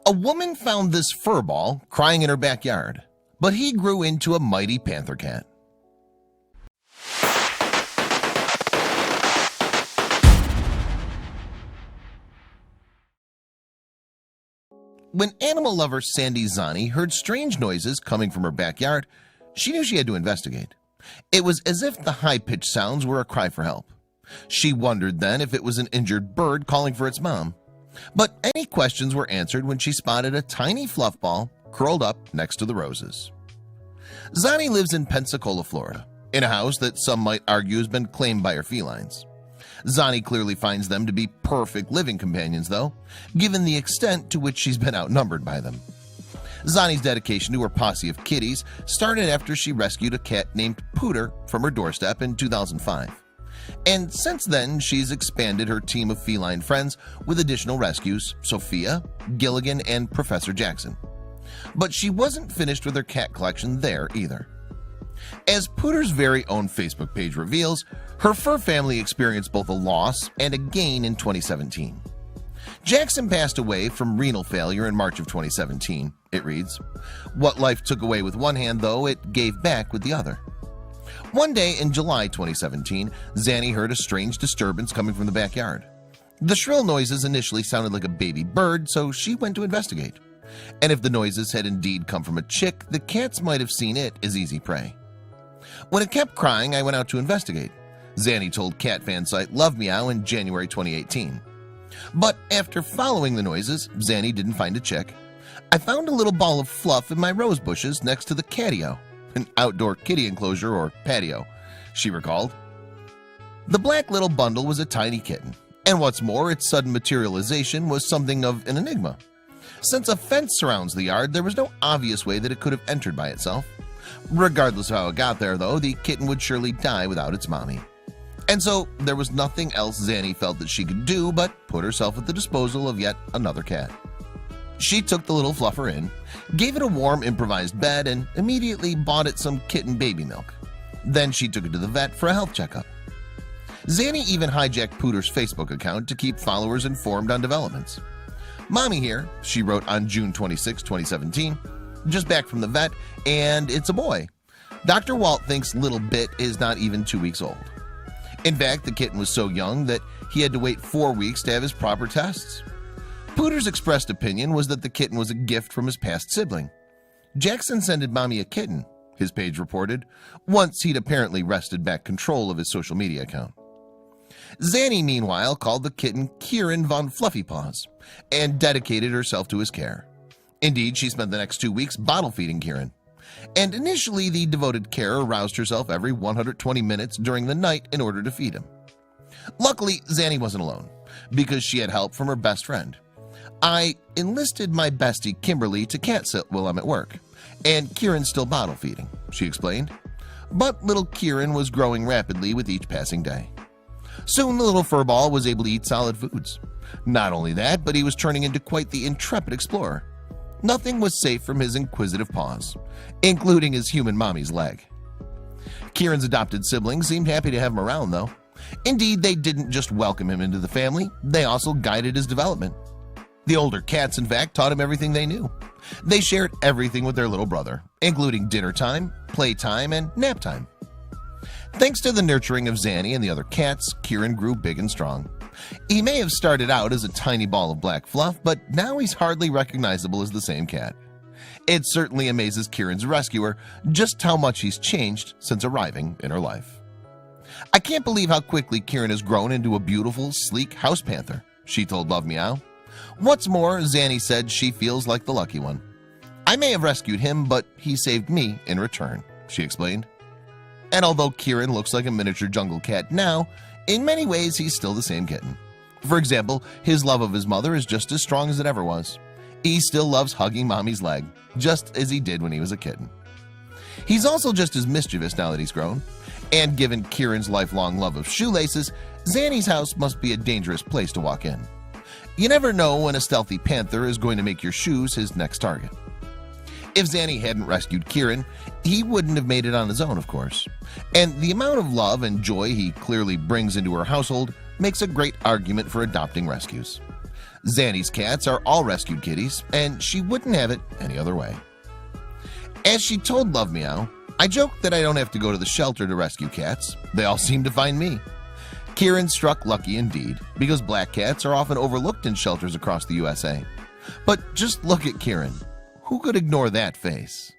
A woman found this furball crying in her backyard, but he grew into a mighty panther cat. When animal lover Sandy Zani heard strange noises coming from her backyard, she knew she had to investigate. It was as if the high-pitched sounds were a cry for help. She wondered then if it was an injured bird calling for its mom. But any questions were answered when she spotted a tiny fluff ball curled up next to the roses. Zani lives in Pensacola, Florida, in a house that some might argue has been claimed by her felines. Zani clearly finds them to be perfect living companions, though, given the extent to which she's been outnumbered by them. Zani's dedication to her posse of kitties started after she rescued a cat named Pooter from her doorstep in 2005. And since then, she's expanded her team of feline friends with additional rescues, Sophia, Gilligan, and Professor Jackson. But she wasn't finished with her cat collection there either. As Pooter's very own Facebook page reveals, her fur family experienced both a loss and a gain in 2017. Jackson passed away from renal failure in March of 2017, it reads. What life took away with one hand, though, it gave back with the other. One day in July 2017, Zani heard a strange disturbance coming from the backyard. The shrill noises initially sounded like a baby bird, so she went to investigate. And if the noises had indeed come from a chick, the cats might have seen it as easy prey. When it kept crying, I went out to investigate, Zani told cat fan site Love Meow in January 2018. But after following the noises, Zani didn't find a chick. I found a little ball of fluff in my rose bushes next to the catio, an outdoor kitty enclosure or patio, she recalled. The black little bundle was a tiny kitten, and what's more, its sudden materialization was something of an enigma. Since a fence surrounds the yard, there was no obvious way that it could have entered by itself. Regardless of how it got there, though, the kitten would surely die without its mommy. And so there was nothing else Zani felt that she could do but put herself at the disposal of yet another cat. She took the little fluffer in, gave it a warm improvised bed, and immediately bought it some kitten baby milk. Then she took it to the vet for a health checkup. Zani even hijacked Pooter's Facebook account to keep followers informed on developments. Mommy here, she wrote on June 26, 2017, just back from the vet, and it's a boy. Dr. Walt thinks little Bit is not even 2 weeks old. In fact, the kitten was so young that he had to wait 4 weeks to have his proper tests. Pooter's expressed opinion was that the kitten was a gift from his past sibling. Jackson sent Mommy a kitten, his page reported, once he'd apparently wrested back control of his social media account. Zani, meanwhile, called the kitten Kieran von Fluffy Paws and dedicated herself to his care. Indeed, she spent the next 2 weeks bottle feeding Kieran. And initially, the devoted carer roused herself every 120 minutes during the night in order to feed him. Luckily, Zani wasn't alone, because she had help from her best friend. I enlisted my bestie Kimberly to cat sit while I'm at work, and Kieran's still bottle feeding, she explained. But little Kieran was growing rapidly with each passing day. Soon the little furball was able to eat solid foods. Not only that, but he was turning into quite the intrepid explorer. Nothing was safe from his inquisitive paws, including his human mommy's leg. Kieran's adopted siblings seemed happy to have him around, though. Indeed, they didn't just welcome him into the family, they also guided his development. The older cats, in fact, taught him everything they knew. They shared everything with their little brother, including dinner time, playtime, and nap time. Thanks to the nurturing of Zani and the other cats, Kieran grew big and strong. He may have started out as a tiny ball of black fluff, but now he's hardly recognizable as the same cat. It certainly amazes Kieran's rescuer just how much he's changed since arriving in her life. I can't believe how quickly Kieran has grown into a beautiful, sleek house panther, she told Love Meow. What's more, Zani said she feels like the lucky one. I may have rescued him, but he saved me in return, she explained. And although Kieran looks like a miniature jungle cat now, in many ways he's still the same kitten. For example, his love of his mother is just as strong as it ever was. He still loves hugging mommy's leg, just as he did when he was a kitten. He's also just as mischievous now that he's grown. And given Kieran's lifelong love of shoelaces, Zani's house must be a dangerous place to walk in. You never know when a stealthy panther is going to make your shoes his next target. If Zani hadn't rescued Kieran, he wouldn't have made it on his own, of course. And the amount of love and joy he clearly brings into her household makes a great argument for adopting rescues. Zanny's cats are all rescued kitties, and she wouldn't have it any other way. As she told Love Meow, I joke that I don't have to go to the shelter to rescue cats. They all seem to find me. Kieran struck lucky indeed, because black cats are often overlooked in shelters across the USA. But just look at Kieran. Who could ignore that face?